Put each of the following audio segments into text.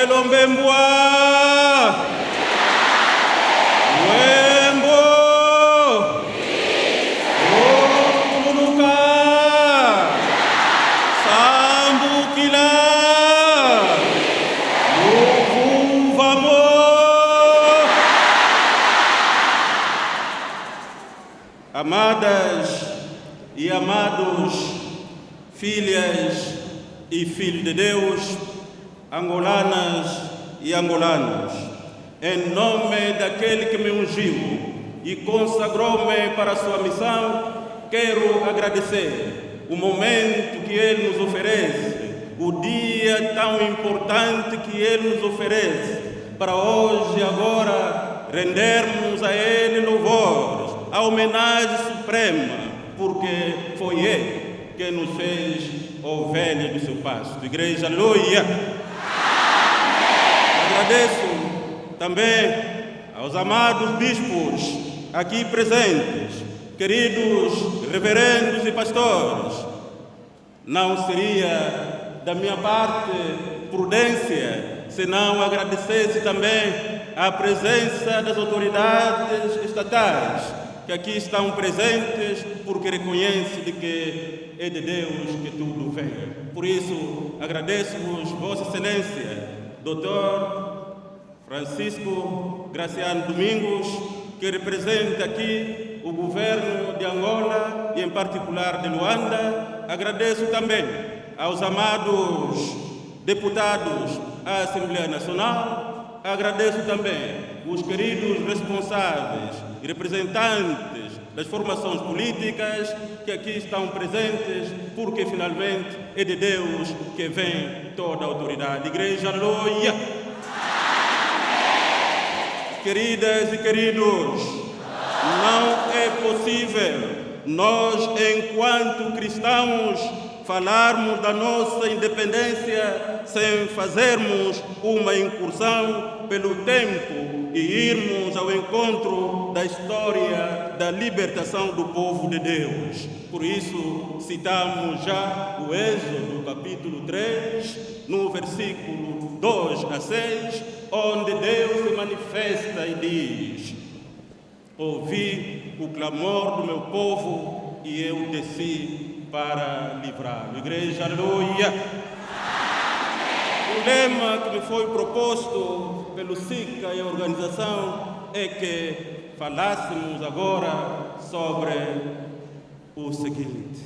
Lombembwa! Wembo! Okuluka! Sambukila! Luvuvamo! Amadas e amados, filhas e filhos de Deus, angolanas e angolanos, em nome daquele que me ungiu e consagrou-me para a sua missão, quero agradecer o momento que Ele nos oferece, o dia tão importante que Ele nos oferece, para hoje e agora rendermos a Ele louvores, a homenagem suprema, porque foi Ele que nos fez ovelha do seu pasto. Igreja, aleluia! Agradeço também aos amados bispos aqui presentes, queridos reverendos e pastores. Não seria da minha parte prudência se não agradecesse também a presença das autoridades estatais que aqui estão presentes, porque reconhecem de que é de Deus que tudo veio. Por isso, agradeço-vos, Vossa Excelência, Dr. Francisco Graciano Domingos, que representa aqui o governo de Angola e, em particular, de Luanda. Agradeço também aos amados deputados à Assembleia Nacional. Agradeço também os queridos responsáveis e representantes das formações políticas que aqui estão presentes, porque finalmente é de Deus que vem toda a autoridade. Igreja, aleluia! Queridas e queridos, não é possível nós, enquanto cristãos, falarmos da nossa independência sem fazermos uma incursão pelo tempo e irmos ao encontro da história da libertação do povo de Deus. Por isso, citamos já o Êxodo, capítulo 3, no versículo 2 a 6, onde Deus se manifesta e diz: ouvi o clamor do meu povo e eu desci para livrá-lo. Igreja, aleluia! O lema que me foi proposto pelo SICA e a organização é que falássemos agora sobre o seguinte: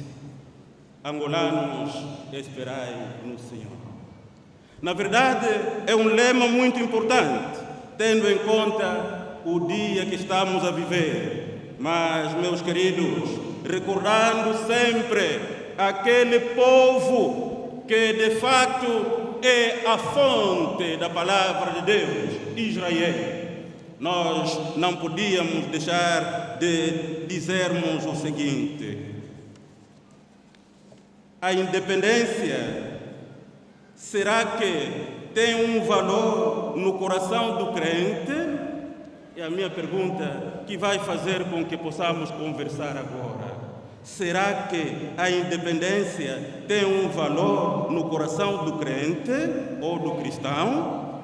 angolanos, esperai no Senhor. Na verdade, é um lema muito importante, tendo em conta o dia que estamos a viver. Mas, meus queridos, recordando sempre aquele povo que de fato é a fonte da palavra de Deus, Israel, nós não podíamos deixar de dizermos o seguinte: a independência, será que tem um valor no coração do crente? É a minha pergunta que vai fazer com que possamos conversar agora. Será que a independência tem um valor no coração do crente ou do cristão?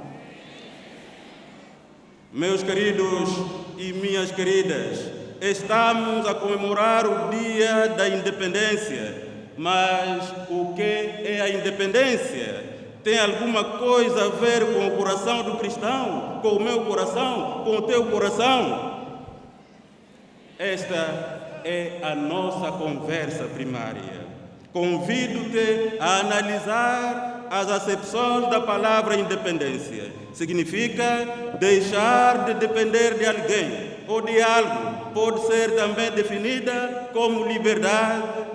Meus queridos e minhas queridas, estamos a comemorar o Dia da Independência, mas o que é a independência? Tem alguma coisa a ver com o coração do cristão, com o meu coração, com o teu coração? Esta é a nossa conversa primária. Convido-te a analisar as acepções da palavra independência. Significa deixar de depender de alguém ou de algo. Pode ser também definida como liberdade,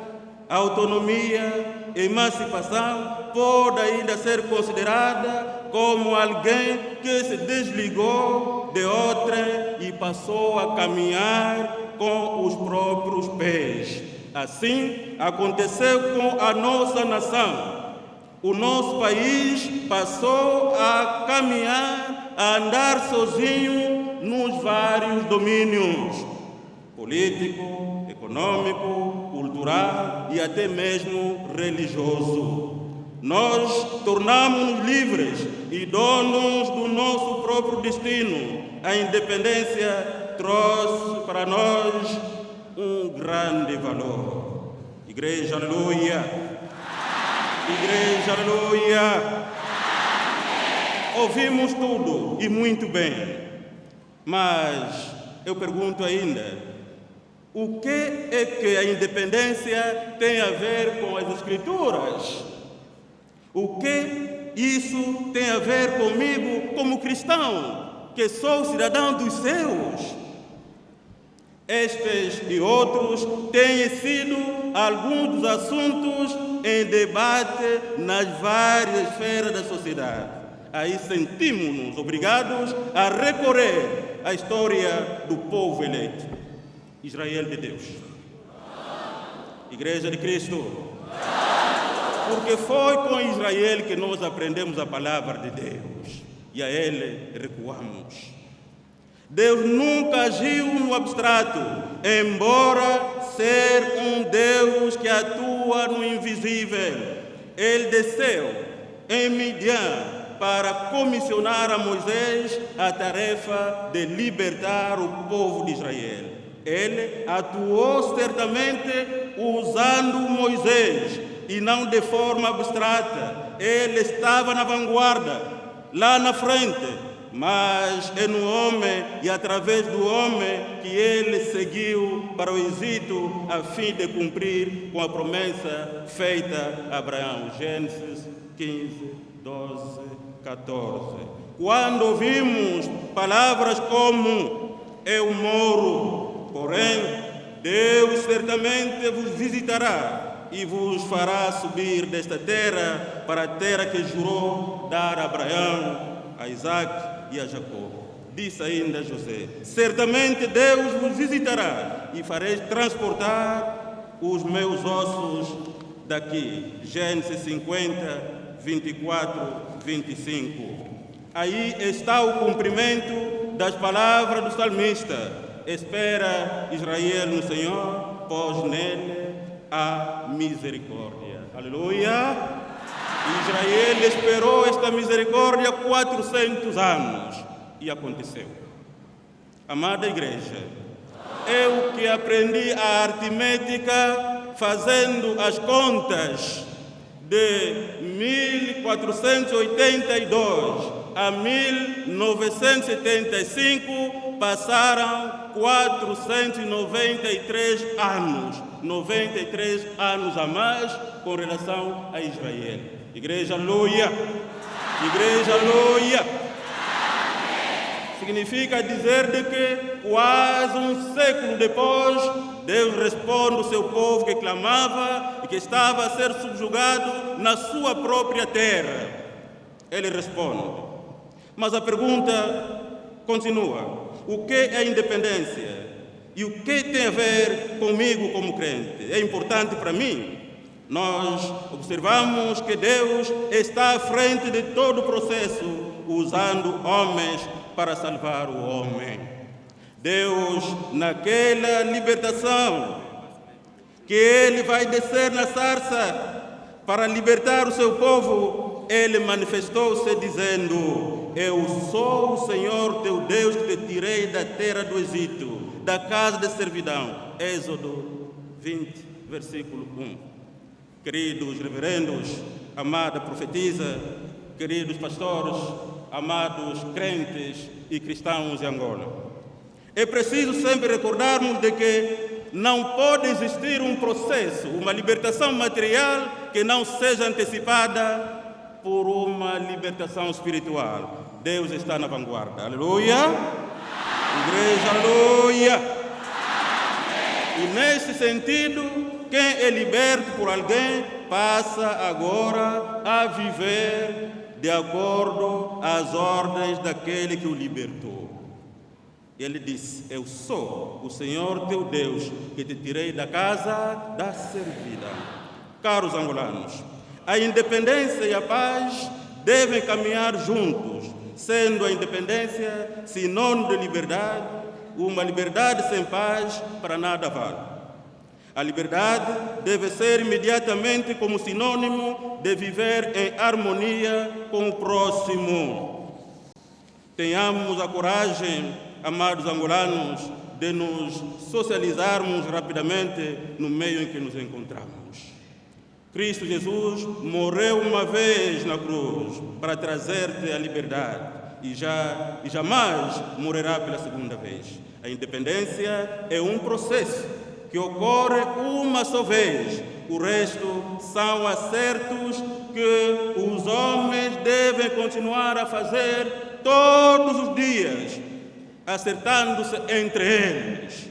autonomia, emancipação. Pode ainda ser considerada como alguém que se desligou de outra e passou a caminhar com os próprios pés. Assim aconteceu com a nossa nação. O nosso país passou a caminhar, a andar sozinho nos vários domínios: político, econômico, cultural e até mesmo religioso. nós tornamos-nos livres e donos do nosso próprio destino. A independência trouxe para nós um grande valor. Igreja, aleluia! Igreja, aleluia! Ouvimos tudo e muito bem, mas eu pergunto ainda, o que é que a independência tem a ver com as Escrituras? O que isso tem a ver comigo como cristão, que sou cidadão dos céus? Estes e outros têm sido alguns dos assuntos em debate nas várias esferas da sociedade. Aí sentimos-nos obrigados a recorrer à história do povo eleito, Israel de Deus, Igreja de Cristo, porque foi com Israel que nós aprendemos a palavra de Deus e a ele recuamos. Deus nunca agiu no abstrato, embora ser um Deus que atua no invisível. Ele desceu em Midian para comissionar a Moisés a tarefa de libertar o povo de Israel. Ele atuou certamente usando Moisés e não de forma abstrata. Ele estava na vanguarda, lá na frente, mas é no homem e através do homem que ele seguiu para o Egito a fim de cumprir com a promessa feita a Abraão. Gênesis 15, 12, 14. Quando ouvimos palavras como eu moro, porém Deus certamente vos visitará e vos fará subir desta terra para a terra que jurou dar a Abraão, a Isaac e a Jacó. Disse ainda José, certamente Deus vos visitará e fareis transportar os meus ossos daqui. Gênesis 50, 24, 25. Aí está o cumprimento das palavras do salmista. Espera Israel no Senhor, pois nele há misericórdia. Aleluia! Israel esperou esta misericórdia 400 anos e aconteceu. Amada igreja, eu que aprendi a aritmética fazendo as contas de 1482 a 1975, passaram 493 anos, 93 anos a mais com relação a Israel. Igreja, aleluia! Igreja, aleluia! Significa dizer de que quase um século depois, Deus responde ao seu povo que clamava e que estava a ser subjugado na sua própria terra. Ele responde. Mas a pergunta continua. O que é independência? E o que tem a ver comigo como crente? É importante para mim. Nós observamos que Deus está à frente de todo o processo, usando homens para salvar o homem. Deus, naquela libertação, que Ele vai descer na sarça para libertar o seu povo, Ele manifestou-se dizendo, eu sou o Senhor teu Deus que te tirei da terra do Egito, da casa de servidão. Êxodo 20, versículo 1. Queridos reverendos, amada profetisa, queridos pastores, amados crentes e cristãos de Angola. É preciso sempre recordarmos de que não pode existir um processo, uma libertação material que não seja antecipada por uma libertação espiritual. Deus está na vanguarda. Aleluia! Igreja, aleluia! E nesse sentido, quem é liberto por alguém passa agora a viver de acordo às ordens daquele que o libertou. Ele disse, eu sou o Senhor teu Deus que te tirei da casa da servidão. Caros angolanos, a independência e a paz devem caminhar juntos, sendo a independência sinônimo de liberdade, uma liberdade sem paz para nada vale. A liberdade deve ser imediatamente como sinônimo de viver em harmonia com o próximo. Tenhamos a coragem, amados angolanos, de nos socializarmos rapidamente no meio em que nos encontramos. Cristo Jesus morreu uma vez na cruz para trazer-te a liberdade e jamais morrerá pela segunda vez. A independência é um processo que ocorre uma só vez. O resto são acertos que os homens devem continuar a fazer todos os dias, acertando-se entre eles,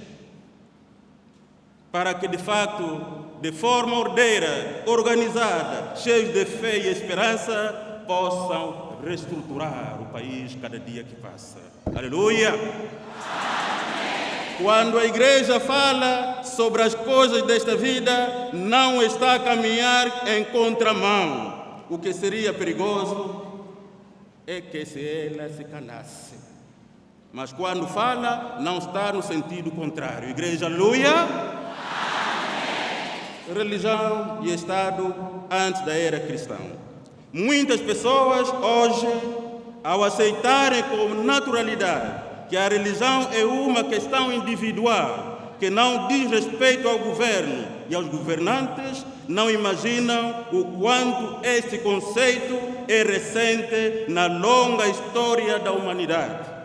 para que de fato, de forma ordeira, organizada, cheios de fé e esperança, possam reestruturar o país cada dia que passa. Aleluia! Quando a igreja fala sobre as coisas desta vida, não está a caminhar em contramão. O que seria perigoso é que se ela se calasse. Mas quando fala, não está no sentido contrário. Igreja, aleluia! Religião e Estado antes da era cristã. Muitas pessoas hoje, ao aceitarem com naturalidade que a religião é uma questão individual, que não diz respeito ao governo e aos governantes, não imaginam o quanto este conceito é recente na longa história da humanidade.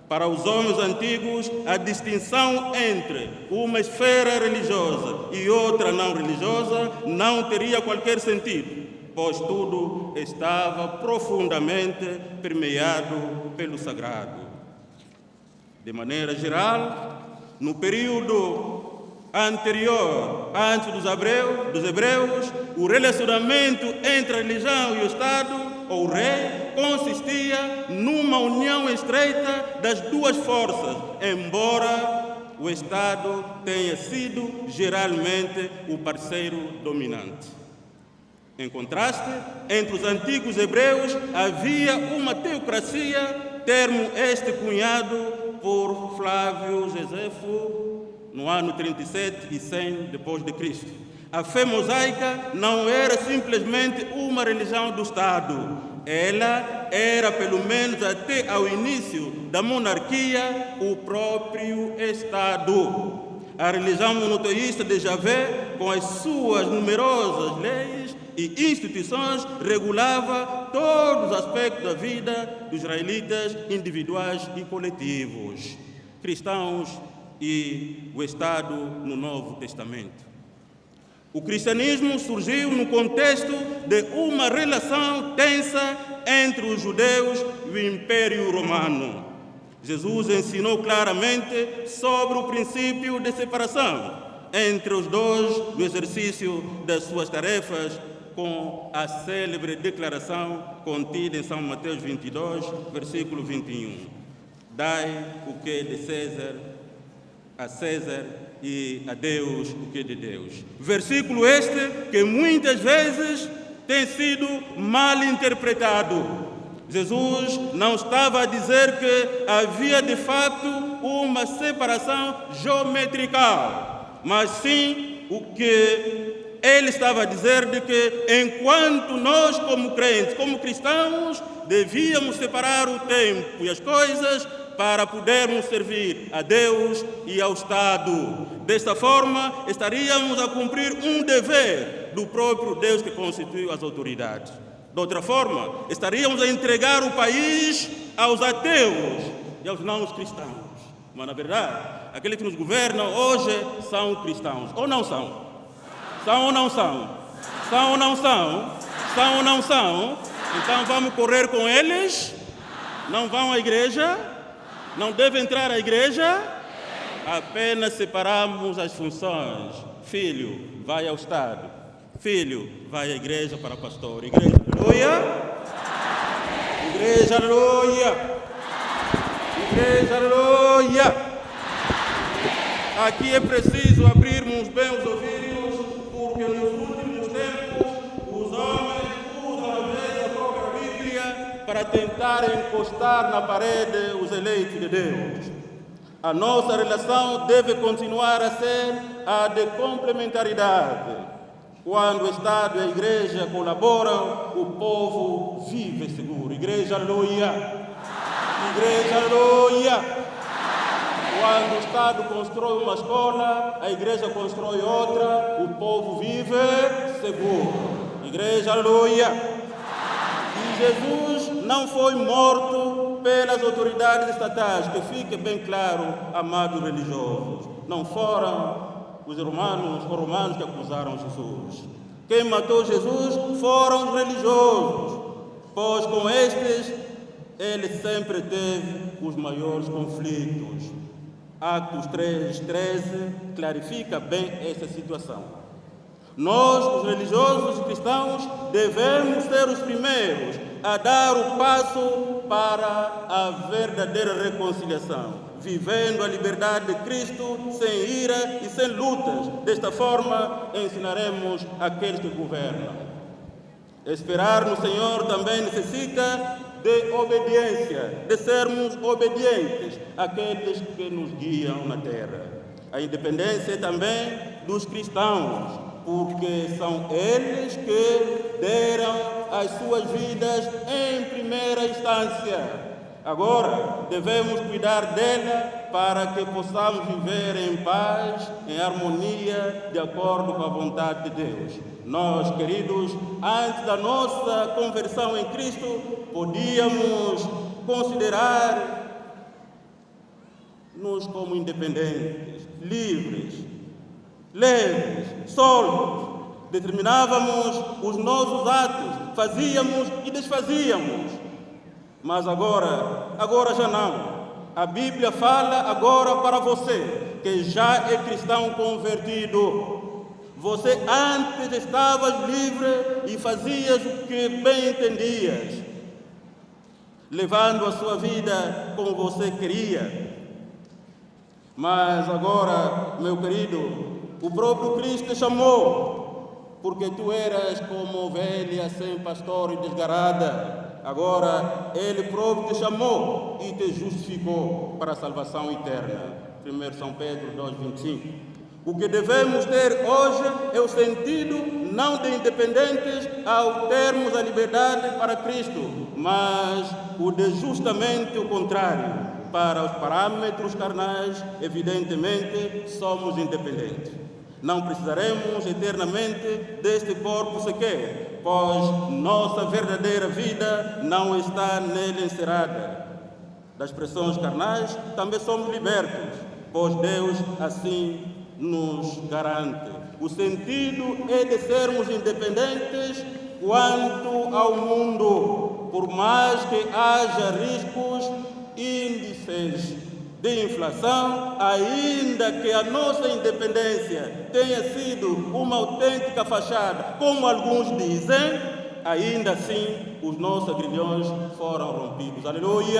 Para os homens antigos, a distinção entre uma esfera religiosa e outra não religiosa não teria qualquer sentido, pois tudo estava profundamente permeado pelo sagrado. De maneira geral, no período anterior, antes dos hebreus, o relacionamento entre a religião e o Estado, ou o rei, consistia numa união estreita das duas forças, embora o Estado tenha sido geralmente o parceiro dominante. Em contraste, entre os antigos hebreus havia uma teocracia, termo este cunhado por Flávio Josefo no ano 37 e 100 depois de Cristo. A fé mosaica não era simplesmente uma religião do Estado. Ela era, pelo menos até ao início da monarquia, o próprio Estado. A religião monoteísta de Javé, com as suas numerosas leis e instituições, regulava todos os aspectos da vida dos israelitas, individuais e coletivos, cristãos e o Estado no Novo Testamento. O cristianismo surgiu no contexto de uma relação tensa entre os judeus e o Império Romano. Jesus ensinou claramente sobre o princípio de separação entre os dois no exercício das suas tarefas, com a célebre declaração contida em São Mateus 22, versículo 21. Dai o que é de César a César e a Deus o que é de Deus. Versículo este que muitas vezes tem sido mal interpretado. Jesus não estava a dizer que havia de fato uma separação geometrical, mas sim o que ele estava a dizer de que enquanto nós como crentes, como cristãos, devíamos separar o tempo e as coisas para podermos servir a Deus e ao Estado. Desta forma, estaríamos a cumprir um dever do próprio Deus que constituiu as autoridades. De outra forma, estaríamos a entregar o país aos ateus e aos não cristãos. Mas, na verdade, aqueles que nos governam hoje são cristãos. Ou não são? São ou não são? São ou não são? São ou não são? Então vamos correr com eles? Não vão à igreja? Não devem entrar à igreja? Apenas separamos as funções. Filho, vai ao Estado. Filho, vai à igreja para pastor. Igreja, aleluia. Igreja, aleluia. Igreja, aleluia. Aqui é preciso abrirmos bem os ouvidos, porque nos últimos tempos os homens usam às vezes a própria Bíblia para tentar encostar na parede os eleitos de Deus. A nossa relação deve continuar a ser a de complementaridade. Quando o Estado e a Igreja colaboram, o povo vive seguro. Igreja, aleluia! Igreja, aleluia! Quando o Estado constrói uma escola, a Igreja constrói outra, o povo vive seguro. Igreja, aleluia! E Jesus não foi morto pelas autoridades estatais, que fique bem claro, amados religiosos. Não foram os romanos que acusaram Jesus. Quem matou Jesus foram os religiosos, pois com estes ele sempre teve os maiores conflitos. Atos 3:13 clarifica bem essa situação. Nós, os religiosos e cristãos, devemos ser os primeiros a dar o passo para a verdadeira reconciliação, vivendo a liberdade de Cristo sem ira e sem lutas. Desta forma, ensinaremos aqueles que governam. Esperar no Senhor também necessita de obediência, de sermos obedientes àqueles que nos guiam na terra. A independência também dos cristãos, porque são eles que deram as suas vidas em primeira instância. Agora, devemos cuidar dela para que possamos viver em paz, em harmonia, de acordo com a vontade de Deus. Nós, queridos, antes da nossa conversão em Cristo, podíamos considerar-nos como independentes, livres, leves, solos. Determinávamos os nossos atos, fazíamos e desfazíamos. Mas agora já não. A Bíblia fala agora para você, que já é cristão convertido. Você antes estavas livre e fazias o que bem entendias, levando a sua vida como você queria. Mas agora, meu querido, o próprio Cristo te chamou, porque tu eras como ovelha sem pastor e desgarrada. Agora, Ele próprio te chamou e te justificou para a salvação eterna. 1 São Pedro 2:25. O que devemos ter hoje é o sentido não de independentes ao termos a liberdade para Cristo, mas o de justamente o contrário. Para os parâmetros carnais, evidentemente, somos independentes. Não precisaremos eternamente deste corpo sequer, pois nossa verdadeira vida não está nele encerrada. Das pressões carnais também somos libertos, pois Deus assim nos garante. O sentido é de sermos independentes quanto ao mundo, por mais que haja riscos, índices de inflação, ainda que a nossa independência tenha sido uma autêntica fachada, como alguns dizem, ainda assim os nossos grilhões foram rompidos. Aleluia!